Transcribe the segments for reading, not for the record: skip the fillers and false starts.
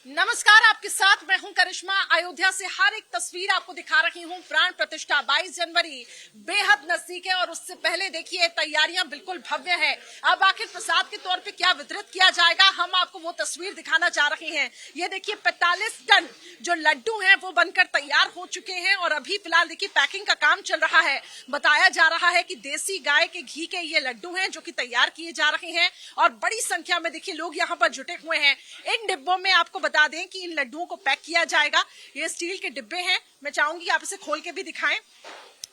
नमस्कार, आपके साथ मैं हूं करिश्मा। अयोध्या से हर एक तस्वीर आपको दिखा रही हूं। प्राण प्रतिष्ठा 22 जनवरी बेहद नजदीक है और उससे पहले देखिए तैयारियां बिल्कुल भव्य है। अब आखिर प्रसाद के तौर पे क्या वितरित किया जाएगा, हम आपको वो तस्वीर दिखाना चाह रहे हैं। ये देखिए 45 टन जो लड्डू हैं वो बनकर तैयार हो चुके हैं और अभी फिलहाल देखिए पैकिंग का काम चल रहा है। बताया जा रहा है कि देसी गाय के घी के ये लड्डू हैं जो कि तैयार किए जा रहे हैं और बड़ी संख्या में देखिए लोग यहाँ पर जुटे हुए हैं। इन डिब्बों में आपको बता दें कि इन लड्डुओं को पैक किया जाएगा। ये स्टील के डिब्बे हैं, मैं चाहूंगी आप इसे खोल के भी दिखाएं।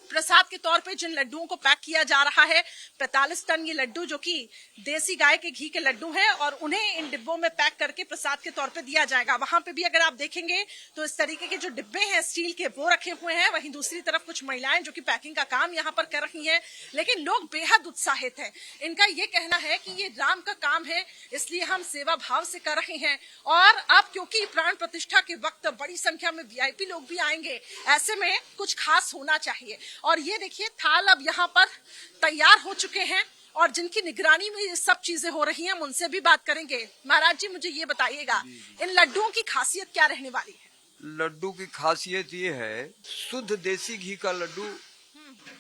प्रसाद के तौर पे जिन लड्डुओं को पैक किया जा रहा है 45 टन ये लड्डू जो कि देसी गाय के घी के लड्डू हैं और उन्हें इन डिब्बों में पैक करके प्रसाद के तौर पे दिया जाएगा। वहां पे भी अगर आप देखेंगे तो इस तरीके के जो डिब्बे हैं स्टील के वो रखे हुए हैं। वहीं दूसरी तरफ कुछ महिलाएं जो कि पैकिंग का काम यहाँ पर कर रही हैं, लेकिन लोग बेहद उत्साहित हैं। इनका ये कहना है कि ये राम का काम है, इसलिए हम सेवा भाव से कर रहे हैं और अब क्योंकि प्राण प्रतिष्ठा के वक्त बड़ी संख्या में वीआईपी लोग भी आएंगे, ऐसे में कुछ खास होना चाहिए। और ये देखिए थाल अब यहाँ पर तैयार हो चुके हैं और जिनकी निगरानी में ये सब चीजें हो रही हैं हम उनसे भी बात करेंगे। महाराज जी, मुझे ये बताइएगा इन लड्डुओं की खासियत क्या रहने वाली है? लड्डू की खासियत ये है, शुद्ध देसी घी का लड्डू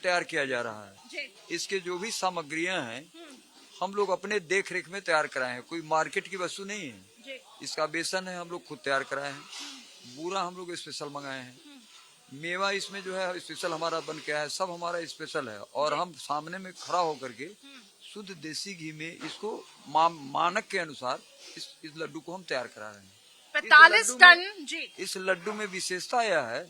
तैयार किया जा रहा है। इसके जो भी सामग्रियां हैं हम लोग अपने देख रेख में तैयार कराए हैं, कोई मार्केट की वस्तु नहीं है। इसका बेसन है हम लोग खुद तैयार कराए हैं, बूरा हम लोग स्पेशल मंगाए हैं, मेवा इसमें जो है स्पेशल हमारा बन के आया है, सब हमारा स्पेशल है। और हम सामने में खड़ा होकर के शुद्ध देसी घी में इसको मानक के अनुसार इस लड्डू को हम तैयार करा रहे हैं। 45 टन जी। इस लड्डू में विशेषता यह है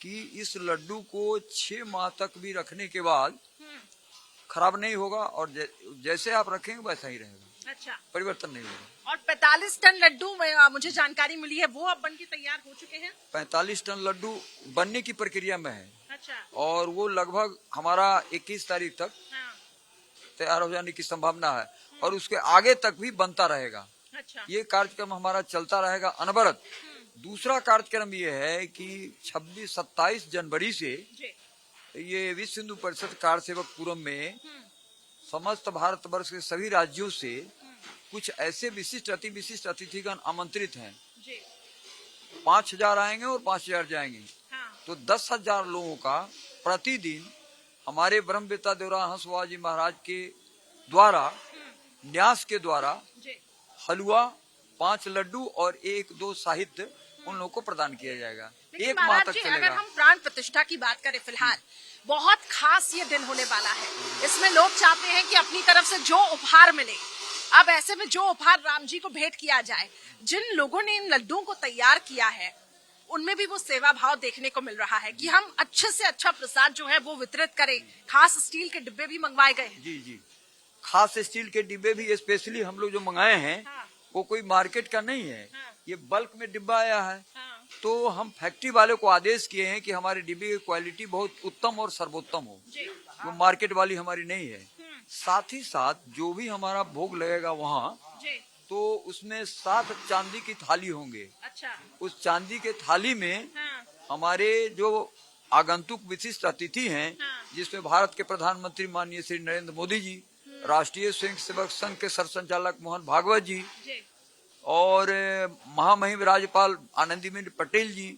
कि इस लड्डू को 6 माह तक भी रखने के बाद खराब नहीं होगा और जैसे आप रखेंगे वैसा ही रहेगा। अच्छा, परिवर्तन नहीं होगा। और 45 टन लड्डू मुझे जानकारी मिली है वो अब बनके तैयार हो चुके हैं। 45 टन लड्डू बनने की प्रक्रिया में है। अच्छा। और वो लगभग हमारा 21 तारीख तक तैयार हो जाने की संभावना है और उसके आगे तक भी बनता रहेगा। अच्छा। ये कार्यक्रम हमारा चलता रहेगा अनवरत। दूसरा कार्यक्रम ये है कि 26-27 जनवरी से ये विश्व हिंदू परिषद कार्य सेवक पुरम में समस्त भारतवर्ष के सभी राज्यों से कुछ ऐसे विशिष्ट अतिथिगण आमंत्रित हैं। 5000 आएंगे और 5000 जाएंगे। तो 10,000 लोगों का प्रतिदिन हमारे ब्रह्मवेत्ता देवराज हंसवाल जी महाराज के द्वारा न्यास के द्वारा हलवा, 5 लड्डू और 1-2 साहित्य उन लोगों को प्रदान किया जाएगा। 1 माह तक चलेगा। अगर हम प्राण प्रतिष्ठा की बात करें, फिलहाल बहुत खास ये दिन होने वाला है। इसमें लोग चाहते हैं कि अपनी तरफ से जो उपहार मिले, अब ऐसे में जो उपहार राम जी को भेंट किया जाए। जिन लोगों ने इन लड्डुओं को तैयार किया है उनमें भी वो सेवा भाव देखने को मिल रहा है कि हम अच्छे से अच्छा प्रसाद जो है वो वितरित करें। खास स्टील के डिब्बे भी मंगवाए गए हैं। जी, खास स्टील के डिब्बे भी स्पेशली हम लोग जो मंगाए हैं वो कोई मार्केट का नहीं है। ये बल्क में डिब्बा आया है। तो हम फैक्ट्री वाले को आदेश किए हैं कि हमारे डिब्बे की क्वालिटी बहुत उत्तम और सर्वोत्तम हो, वो मार्केट वाली हमारी नहीं है। साथ ही साथ जो भी हमारा भोग लगेगा वहाँ तो उसमें 7 चांदी की थाली होंगे। अच्छा। उस चांदी के थाली में हमारे जो आगंतुक विशिष्ट अतिथि हैं, जिसमें भारत के प्रधानमंत्री माननीय श्री नरेंद्र मोदी जी, राष्ट्रीय स्वयं सेवक संघ के सरसंचालक मोहन भागवत जी और महामहिम राज्यपाल आनंदीबेन पटेल जी,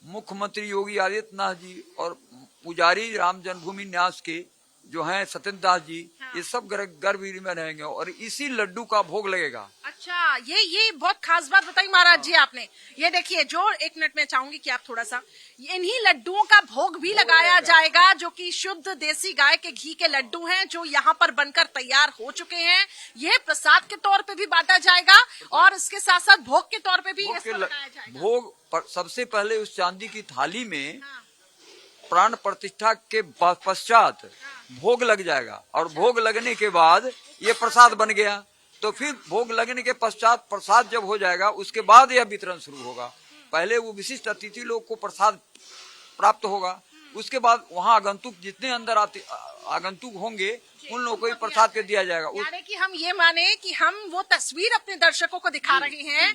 मुख्यमंत्री योगी आदित्यनाथ जी और पुजारी राम जन्मभूमि न्यास के जो हैं सत्येंद्र दास जी, ये सब गर्भगृह में रहेंगे और इसी लड्डू का भोग लगेगा। अच्छा, ये बहुत खास बात बताई महाराज जी आपने। ये देखिए, जो 1 मिनट में चाहूंगी कि आप थोड़ा सा इन्हीं लड्डुओं का भोग भी लगाया जाएगा जो कि शुद्ध देसी गाय के घी के लड्डू हैं जो यहाँ पर बनकर तैयार हो चुके हैं। ये प्रसाद के तौर पे भी बांटा जाएगा और इसके साथ साथ भोग के तौर पे भी लगाया जाएगा। भोग सबसे पहले उस चांदी की थाली में प्राण प्रतिष्ठा के पश्चात भोग लग जाएगा और भोग लगने के बाद ये प्रसाद बन गया। तो फिर भोग लगने के पश्चात प्रसाद जब हो जाएगा उसके बाद यह वितरण शुरू होगा। पहले वो विशिष्ट अतिथि लोग को प्रसाद प्राप्त होगा, उसके बाद वहाँ आगंतुक जितने अंदर आगंतुक होंगे उन लोगों को प्रसाद के दिया जाएगा। यानी कि हम ये माने कि हम वो तस्वीर अपने दर्शकों को दिखा रहे हैं।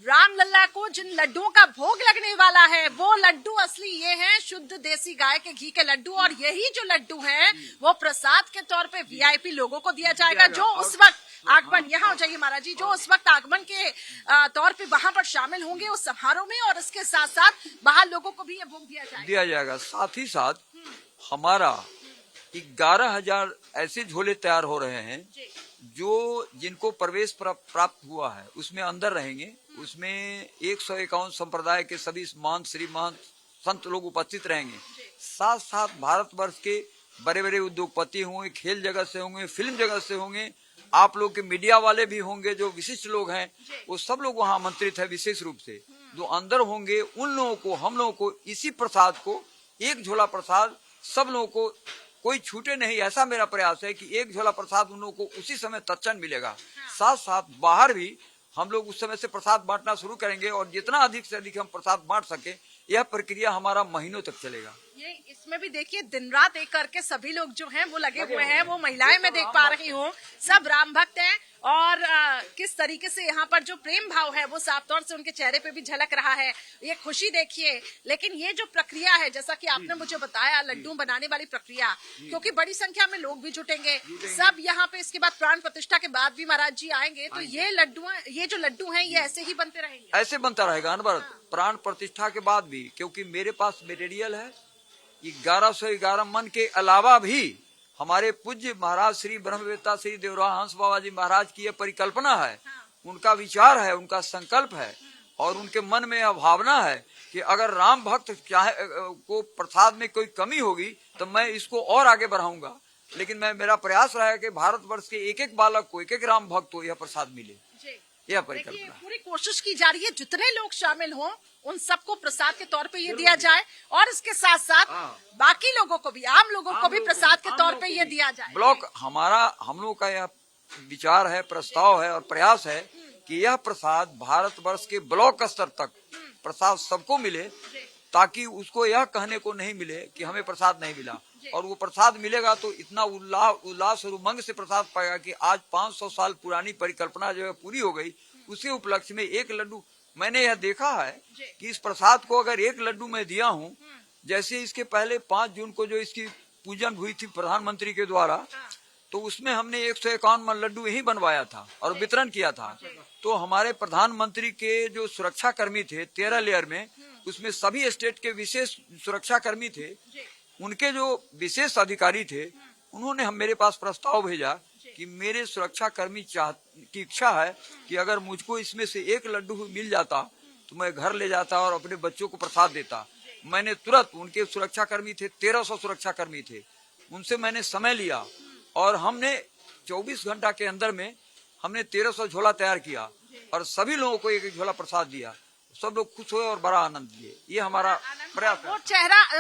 रामलला को जिन लड्डुओं का भोग लगने वाला है वो लड्डू असली ये हैं, शुद्ध देसी गाय के घी के लड्डू। और यही जो लड्डू हैं वो प्रसाद के तौर पे वीआईपी लोगों को दिया जाएगा जो उस वक्त आगमन, यहाँ हो जाइए महाराज जी, जो उस वक्त आगमन के तौर पे वहाँ पर शामिल होंगे उस समारोह में, और इसके साथ साथ बाहर लोगों को भी ये भोग दिया जाएगा। साथ ही साथ हमारा 11,000 ऐसे झोले तैयार हो रहे हैं जो जिनको प्रवेश प्राप्त हुआ है, उसमें अंदर रहेंगे। उसमें 151 संप्रदाय के सभी महंत श्री महंत संत लोग उपस्थित रहेंगे। साथ साथ भारतवर्ष के बड़े बड़े उद्योगपति होंगे, खेल जगत से होंगे, फिल्म जगत से होंगे, आप लोग के मीडिया वाले भी होंगे, जो विशिष्ट लोग हैं वो सब लोग वहाँ आमंत्रित है। विशेष रूप से जो अंदर होंगे उन लोगों को, हम लोगों को इसी प्रसाद को, एक झोला प्रसाद सब लोगों को कोई छूटे नहीं, ऐसा मेरा प्रयास है कि एक झोला प्रसाद उन लोगों को उसी समय तत्क्षण मिलेगा। साथ साथ बाहर भी हम लोग उस समय से प्रसाद बांटना शुरू करेंगे, और जितना अधिक से अधिक हम प्रसाद बांट सके, यह प्रक्रिया हमारा महीनों तक चलेगा। ये इसमें भी देखिए दिन रात एक करके सभी लोग जो हैं वो लगे हुए हैं। वो महिलाएं मैं देख पा रही हूँ, सब राम भक्त हैं, और किस तरीके से यहाँ पर जो प्रेम भाव है वो साफ तौर से उनके चेहरे पे भी झलक रहा है, ये खुशी देखिए। लेकिन ये जो प्रक्रिया है, जैसा कि आपने मुझे बताया, लड्डू बनाने वाली प्रक्रिया, क्योंकि बड़ी संख्या में लोग भी जुटेंगे सब यहाँ पे, इसके बाद प्राण प्रतिष्ठा के बाद भी महाराज जी आएंगे, तो ये जो लड्डू हैं ये ऐसे ही बनते रहेंगे? ऐसे बनता रहेगा अनवरत, प्राण प्रतिष्ठा के बाद भी, क्योंकि मेरे पास मटेरियल है 1111 मन के अलावा भी हमारे पूज्य महाराज श्री ब्रह्मवेत्ता श्री देवराज हंस बाबा जी महाराज की यह परिकल्पना है, उनका विचार है, उनका संकल्प है, और उनके मन में यह भावना है कि अगर राम भक्त चाहे को प्रसाद में कोई कमी होगी तो मैं इसको और आगे बढ़ाऊंगा। लेकिन मेरा प्रयास रहा है कि भारतवर्ष के एक एक बालक को, एक एक राम भक्त को यह प्रसाद मिले, यह परिकल्पना। पूरी कोशिश की जा रही है जितने लोग शामिल हों उन सबको प्रसाद के तौर पे ये दिया जाए, और इसके साथ साथ बाकी लोगों को भी, आम लोगों को भी प्रसाद के तौर पे ये दिया जाए। ब्लॉक हम लोग का यह विचार है, प्रस्ताव है और प्रयास है कि यह प्रसाद भारतवर्ष के ब्लॉक स्तर तक प्रसाद सबको मिले, ताकि उसको यह कहने को नहीं मिले कि हमें प्रसाद नहीं मिला। और वो प्रसाद मिलेगा तो इतना उल्लास और उमंग से प्रसाद पाएगा कि आज 500 साल पुरानी परिकल्पना जो है पूरी हो गई। उसी उपलक्ष्य में एक लड्डू, मैंने यह देखा है कि इस प्रसाद को अगर एक लड्डू मैं दिया हूँ, जैसे इसके पहले 5 जून को जो इसकी पूजन हुई थी प्रधानमंत्री के द्वारा, तो उसमें हमने 151 लड्डू यही बनवाया था और वितरण किया था। तो हमारे प्रधानमंत्री के जो सुरक्षा कर्मी थे 13 लेयर में, उसमें सभी स्टेट के विशेष सुरक्षा कर्मी थे, उनके जो विशेष अधिकारी थे, उन्होंने मेरे पास प्रस्ताव भेजा कि मेरे सुरक्षा कर्मी की इच्छा है कि अगर मुझको इसमें से एक लड्डू मिल जाता तो मैं घर ले जाता और अपने बच्चों को प्रसाद देता। मैंने तुरंत, उनके सुरक्षा कर्मी थे 1300 सुरक्षा कर्मी थे, उनसे मैंने समय लिया और हमने 24 घंटा के अंदर में हमने 1300 झोला तैयार किया और सभी लोगों को एक एक झोला प्रसाद दिया। सब लोग खुश हुए और बड़ा आनंद लिए। ये हमारा प्रयास है।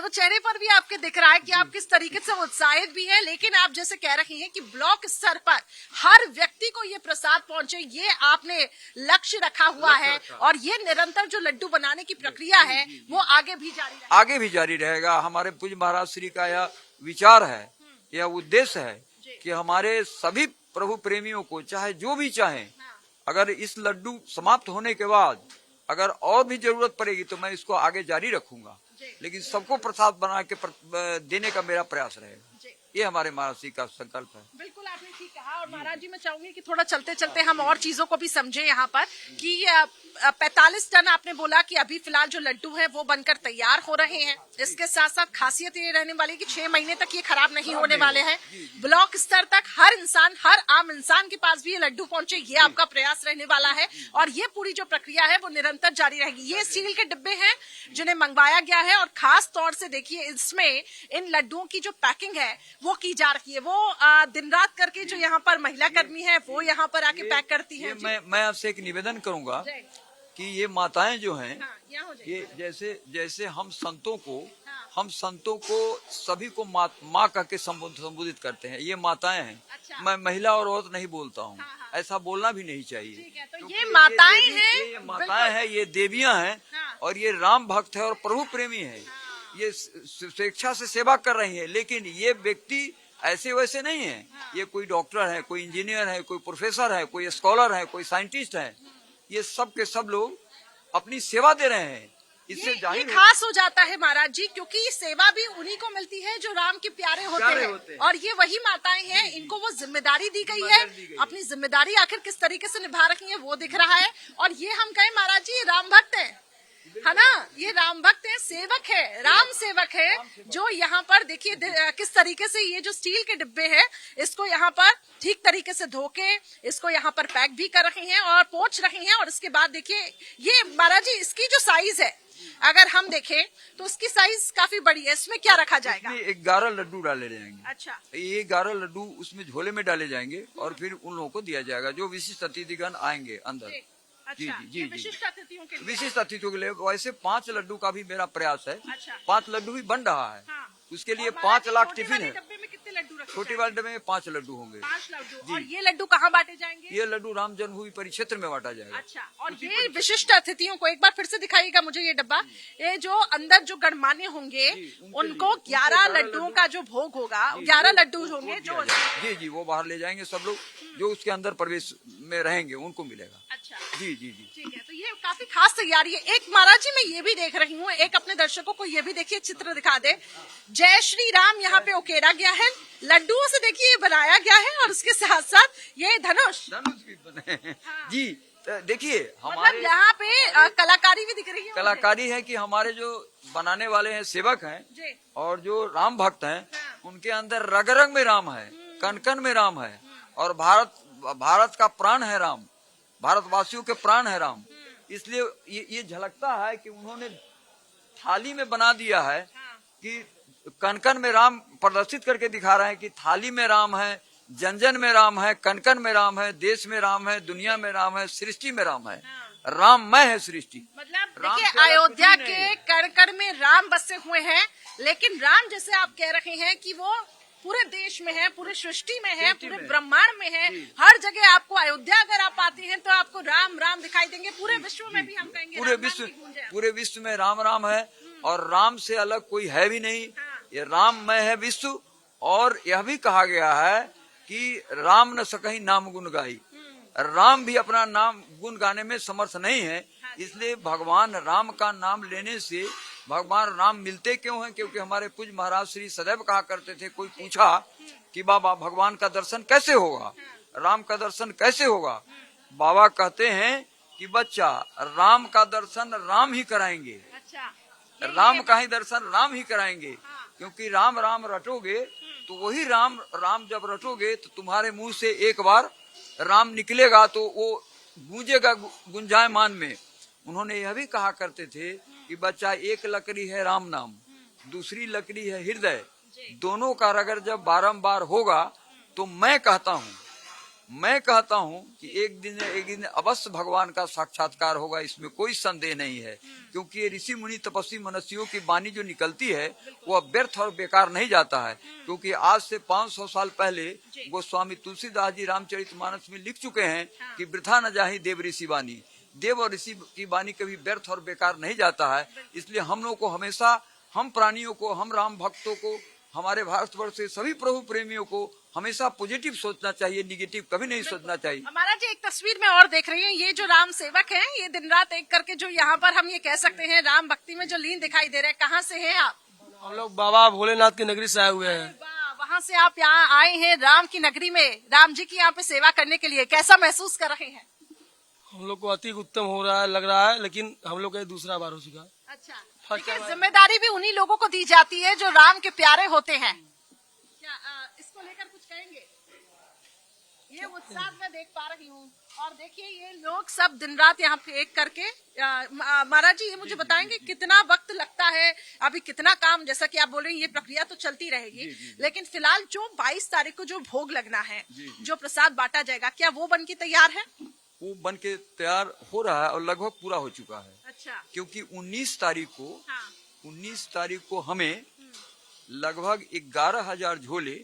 वो चेहरे पर भी आपके दिख रहा है कि आप किस तरीके से उत्साहित भी है। लेकिन आप जैसे कह रही हैं कि ब्लॉक स्तर पर हर व्यक्ति को ये प्रसाद पहुंचे, ये आपने लक्ष्य रखा हुआ है, और ये निरंतर जो लड्डू बनाने की प्रक्रिया है वो आगे भी जारी रहेगा। हमारे पूज्य महाराज श्री का यह विचार है, यह उद्देश्य है कि हमारे सभी प्रभु प्रेमियों को, चाहे जो भी चाहे, अगर इस लड्डू समाप्त होने के बाद अगर और भी जरूरत पड़ेगी तो मैं इसको आगे जारी रखूंगा, लेकिन सबको प्रसाद बना के देने का मेरा प्रयास रहेगा। ये हमारे महाराज जी का संकल्प है। बिल्कुल आपने ठीक कहा। और महाराज जी, मैं चाहूंगी कि थोड़ा चलते चलते हम और चीजों को भी समझे यहाँ पर कि 45 टन आपने बोला कि अभी फिलहाल जो लड्डू है वो बनकर तैयार हो रहे हैं। इसके साथ साथ खासियत ये रहने वाली कि 6 महीने तक ये खराब नहीं होने वाले हैं। ब्लॉक स्तर तक हर इंसान, हर आम इंसान के पास भी ये लड्डू पहुंचे, ये आपका प्रयास रहने वाला है। और ये पूरी जो प्रक्रिया है वो निरंतर जारी रहेगी। ये स्टील के डिब्बे हैं जिन्हें मंगवाया गया है, और खास तौर से देखिए इसमें इन लड्डुओं की जो पैकिंग है वो की जा रही है। वो दिन रात करके जो यहाँ पर महिला कर्मी है वो यहाँ पर आके पैक करती है। मैं आपसे एक निवेदन करूंगा कि ये माताएं जो हैं, ये जैसे हम संतों को सभी को माँ कह के संबोधित करते हैं। ये माताएं हैं। अच्छा। मैं महिला और औरत नहीं बोलता हूँ। ऐसा बोलना भी नहीं चाहिए। ठीक है, तो ये माताएं हैं, ये माताएं हैं, ये देवियां हैं, और ये राम भक्त है और प्रभु प्रेमी है। ये स्वेच्छा से सेवा कर रही है। लेकिन ये व्यक्ति ऐसे वैसे नहीं है। ये कोई डॉक्टर है, कोई इंजीनियर है, कोई प्रोफेसर है, कोई स्कॉलर है, कोई साइंटिस्ट है। ये सब के सब लोग अपनी सेवा दे रहे हैं। इससे ये जाहिर है खास हो जाता है महाराज जी, क्योंकि ये सेवा भी उन्हीं को मिलती है जो राम के प्यारे होते हैं। और ये वही माताएं हैं, इनको वो जिम्मेदारी दी गई है। अपनी जिम्मेदारी आखिर किस तरीके से निभा रखी है वो दिख रहा है। और ये हम कहें महाराज जी, ये राम भक्त है ना, ये राम भक्त है, सेवक है, राम सेवक है, जो यहाँ पर देखिए किस तरीके से ये जो स्टील के डिब्बे हैं इसको यहाँ पर ठीक तरीके से धो के इसको यहाँ पर पैक भी कर रहे हैं और पोंछ रहे हैं। और इसके बाद देखिए ये महाराज जी, इसकी जो साइज है अगर हम देखें तो उसकी साइज काफी बड़ी है। इसमें क्या रखा जाएगा? 11 लड्डू डाले जाएंगे। अच्छा, ये 11 लड्डू उसमें झोले में डाले जाएंगे और फिर उन लोगों को दिया जाएगा जो विशिष्ट अतिथिगण आएंगे अंदर। अच्छा, जी, ये विशिष्ट अतिथियों के लिए, विशिष्ट अतिथियों के लिए। वैसे 5 लड्डू का भी मेरा प्रयास है। अच्छा, 5 लड्डू भी बन रहा है। हाँ। उसके लिए और 5 लाख छोटे टिफिन वाले है। डब्बे में कितने लड्डू रखे छोटे जाएंगे? वाले डब्बे में 5 लड्डू होंगे। 5 लड्डू। जी। और ये लड्डू कहाँ बांटे जाएंगे? ये लड्डू राम जन्मभूमि परिक्षेत्र में बांटा जाएगा। अच्छा, और ये विशिष्ट अतिथियों को एक बार फिर से दिखाइएगा मुझे ये डब्बा। ये जो अंदर जो गणमान्य होंगे उनको 11 लड्डुओं का जो भोग होगा, 11 लड्डू होंगे जो, जी, वो बाहर ले जाएंगे। सब लोग जो उसके अंदर प्रवेश में रहेंगे उनको मिलेगा। अच्छा, जी, ठीक है। तो ये काफी खास तैयारी है। एक महाराज जी मैं ये भी देख रही हूँ, एक अपने दर्शकों को ये भी देखिए चित्र दिखा दे। जय श्री राम यहाँ पे उकेरा गया है, लड्डुओं से देखिए ये बनाया गया है और उसके साथ साथ ये धनुष भी बने हैं। जी, देखिए मतलब हमारे यहाँ पे कलाकारी भी दिख रही है। कलाकारी है कि हमारे जो बनाने वाले हैं सेवक हैं जी, और जो राम भक्त हैं उनके अंदर रग रग में राम है, कण कण में राम है। और भारत का प्राण है राम, भारतवासियों के प्राण है राम। इसलिए ये झलकता है कि उन्होंने थाली में बना दिया है कि कण कण में राम प्रदर्शित करके दिखा रहे हैं कि थाली में राम है, जन जन में राम है, कण कण में राम है, देश में राम है, दुनिया में राम है, सृष्टि में राम है। राममय है सृष्टि। मतलब देखिए अयोध्या के कण कण में राम बसे हुए हैं, लेकिन राम जैसे आप कह रहे हैं कि वो पूरे देश में है, पूरे सृष्टि में है, पूरे ब्रह्मांड में है। हर जगह आपको अयोध्या अगर आप आते हैं तो आपको राम राम दिखाई देंगे। पूरे विश्व में भी हम कहेंगे पूरे विश्व में राम राम है और राम से अलग कोई है भी नहीं। ये राममय है विश्व। और यह भी कहा गया है कि राम न सकहीं नाम गुण गाई। राम भी अपना नाम गुण गाने में समर्थ नहीं है। इसलिए भगवान राम का नाम लेने से भगवान राम मिलते क्यों हैं? क्योंकि हमारे पूज्य महाराज श्री सदैव कहा करते थे, कोई पूछा कि बाबा भगवान का दर्शन कैसे होगा, राम का दर्शन कैसे होगा? बाबा कहते हैं कि बच्चा राम का दर्शन राम ही कराएंगे। राम का ही दर्शन राम ही कराएंगे। क्योंकि राम राम रटोगे तो वही राम राम जब रटोगे तो तुम्हारे मुंह से एक बार राम निकलेगा तो वो गूंजेगा गुंजायमान में। उन्होंने यह भी कहा करते थे कि बच्चा एक लकड़ी है राम नाम, दूसरी लकड़ी है हृदय, दोनों का रगड़ जब बारंबार होगा तो मैं कहता हूँ कि एक दिन अवश्य भगवान का साक्षात्कार होगा। इसमें कोई संदेह नहीं है। क्योंकि ये ऋषि मुनि तपस्वी मनुष्यों की वाणी जो निकलती है वो व्यर्थ और बेकार नहीं जाता है। क्योंकि आज से 500 साल पहले गोस्वामी तुलसीदास जी रामचरितमानस में लिख चुके हैं कि वृथा न जाहि देव ऋषि वाणी। देव और ऋषि की वाणी कभी व्यर्थ और बेकार नहीं जाता है। इसलिए हम लोग को हमेशा, हम प्राणियों को, हम राम भक्तों को, हमारे भारतवर्ष से सभी प्रभु प्रेमियों को हमेशा पॉजिटिव सोचना चाहिए, निगेटिव कभी नहीं सोचना चाहिए। हमारा जी एक तस्वीर में और देख रही हैं, ये जो राम सेवक हैं, ये दिन रात एक करके जो यहाँ पर हम ये कह सकते हैं राम भक्ति में जो लीन दिखाई दे रहे हैं। कहाँ से हैं आप? हम लोग बाबा भोलेनाथ की नगरी से आए हुए हैं। वहाँ से आप यहाँ आए हैं राम की नगरी में, राम जी की यहाँ पे सेवा करने के लिए। कैसा महसूस कर रहे हैं? हम लोग को अति उत्तम हो रहा है, लग रहा है। लेकिन हम लोग का दूसरा बार हो चुका। अच्छा, देखिए जिम्मेदारी भी उन्हीं लोगों को दी जाती है जो राम के प्यारे होते हैं। क्या इसको लेकर कुछ कहेंगे? ये उत्साह मैं देख पा रही हूँ। और देखिए ये लोग सब दिन रात यहाँ पे एक करके, महाराज जी ये मुझे बताएंगे कितना वक्त लगता है, अभी कितना काम, जैसा कि आप बोल रहे हैं ये प्रक्रिया तो चलती रहेगी। लेकिन फिलहाल जो 22 तारीख को जो भोग लगना है, जो प्रसाद बांटा जाएगा, क्या वो बन के तैयार है? वो बन के तैयार हो रहा है और लगभग पूरा हो चुका है। अच्छा, क्योंकि 19 तारीख को हमें लगभग 11,000 झोले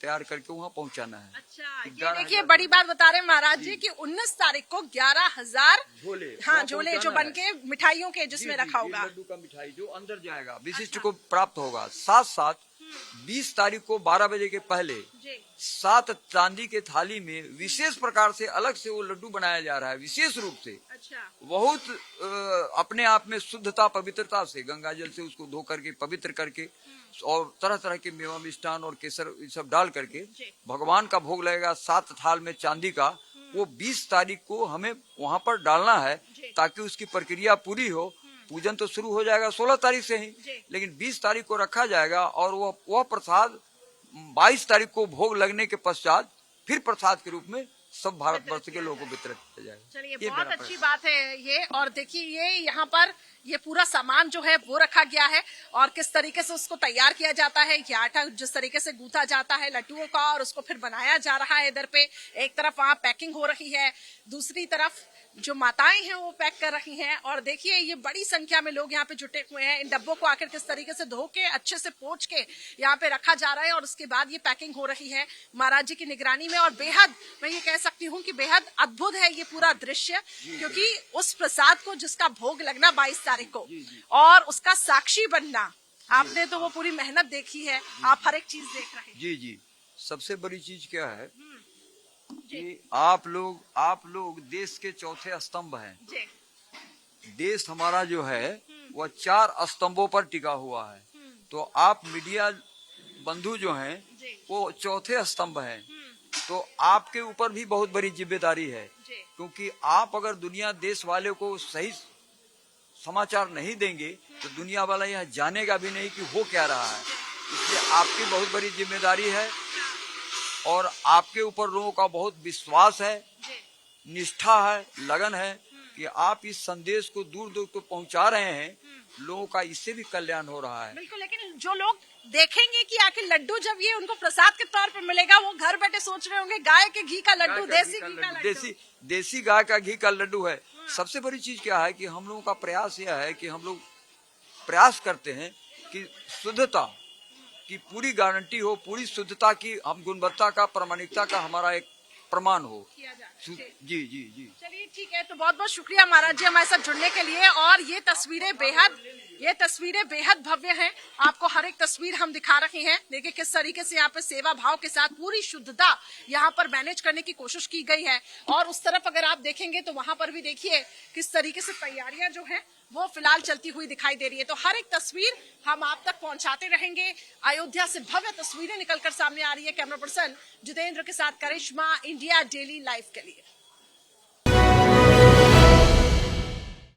तैयार करके वहाँ पहुँचाना है। अच्छा, ये देखिए बड़ी बात बता रहे हैं महाराज जी कि 19 तारीख को 11,000 झोले, हाँ झोले जो बन के मिठाइयों के जिसमें रखा होगा, लड्डू का मिठाई जो अंदर जाएगा विशिष्ट को प्राप्त होगा। साथ साथ 20 तारीख को 12 बजे के पहले 7 चांदी के थाली में विशेष प्रकार से अलग से वो लड्डू बनाया जा रहा है, विशेष रूप से। अच्छा। बहुत अपने आप में शुद्धता पवित्रता से गंगा जल से उसको धो करके पवित्र करके और तरह तरह के मेवा मिष्ठान और केसर ये सब डाल करके भगवान का भोग लगेगा 7 थाल में चांदी का। वो 20 तारीख को हमें वहां पर डालना है ताकि उसकी प्रक्रिया पूरी हो। पूजन तो शुरू हो जाएगा 16 तारीख से ही, लेकिन 20 तारीख को रखा जाएगा और वह प्रसाद 22 तारीख को भोग लगने के पश्चात फिर प्रसाद के रूप में सब भारतवर्ष के लोगों को वितरित किया जाएगा। चलिए बहुत अच्छी बात है ये। और देखिए ये यहाँ पर ये पूरा सामान जो है वो रखा गया है और किस तरीके से उसको तैयार किया जाता है। ये आटा जिस तरीके से गूंथा जाता है लड्डुओं का और उसको फिर बनाया जा रहा है। इधर पे एक तरफ वहाँ पैकिंग हो रही है, दूसरी तरफ जो माताएं हैं वो पैक कर रही हैं। और देखिए ये बड़ी संख्या में लोग यहाँ पे जुटे हुए हैं। इन डब्बों को आखिर किस तरीके से धो के अच्छे से पोंछ के यहाँ पे रखा जा रहा है और उसके बाद ये पैकिंग हो रही है महाराज जी की निगरानी में। और बेहद मैं ये कह सकती हूँ कि बेहद अद्भुत है ये पूरा दृश्य, क्योंकि उस प्रसाद को जिसका भोग लगना 22 तारीख को और उसका साक्षी बनना, आपने तो वो पूरी मेहनत देखी है, आप हर एक चीज देख रहे हैं। जी जी, सबसे बड़ी चीज क्या है कि आप लोग देश के चौथे स्तंभ हैं। देश हमारा जो है वह 4 स्तंभों पर टिका हुआ है। तो आप मीडिया बंधु जो हैं वो चौथे स्तंभ हैं। तो आपके ऊपर भी बहुत बड़ी जिम्मेदारी है, क्योंकि आप अगर दुनिया देश वाले को सही समाचार नहीं देंगे तो दुनिया वाला यह जानेगा भी नहीं कि हो क्या रहा है। इसलिए आपकी बहुत बड़ी जिम्मेदारी है और आपके ऊपर लोगों का बहुत विश्वास है, निष्ठा है, लगन है कि आप इस संदेश को दूर दूर तक पहुंचा रहे हैं। लोगों का इससे भी कल्याण हो रहा है। बिल्कुल, लेकिन जो लोग देखेंगे कि आखिर लड्डू जब ये उनको प्रसाद के तौर पर मिलेगा, वो घर बैठे सोच रहे होंगे गाय के घी का लड्डू, देसी घी का लड्डू, देसी गाय का घी का लड्डू है। सबसे बड़ी चीज क्या है कि हम लोगों का प्रयास यह है कि हम लोग प्रयास करते हैं कि शुद्धता की पूरी गारंटी हो, पूरी शुद्धता की हम गुणवत्ता का प्रामाणिकता का हमारा एक प्रमाण हो। जी जी जी। चलिए ठीक है, तो बहुत बहुत शुक्रिया महाराज जी हमारे साथ जुड़ने के लिए। और ये तस्वीरें बेहद भव्य हैं। आपको हर एक तस्वीर हम दिखा रहे हैं। देखिए किस तरीके से यहाँ पे सेवा भाव के साथ पूरी शुद्धता यहाँ पर मैनेज करने की कोशिश की गई है। और उस तरफ अगर आप देखेंगे तो वहां पर भी देखिए किस तरीके से तैयारियां जो है वो फिलहाल चलती हुई दिखाई दे रही है। तो हर एक तस्वीर हम आप तक पहुंचाते रहेंगे। अयोध्या से भव्य तस्वीरें निकलकर सामने आ रही है। कैमरा पर्सन जितेंद्र के साथ करिश्मा, इंडिया डेली लाइव के लिए।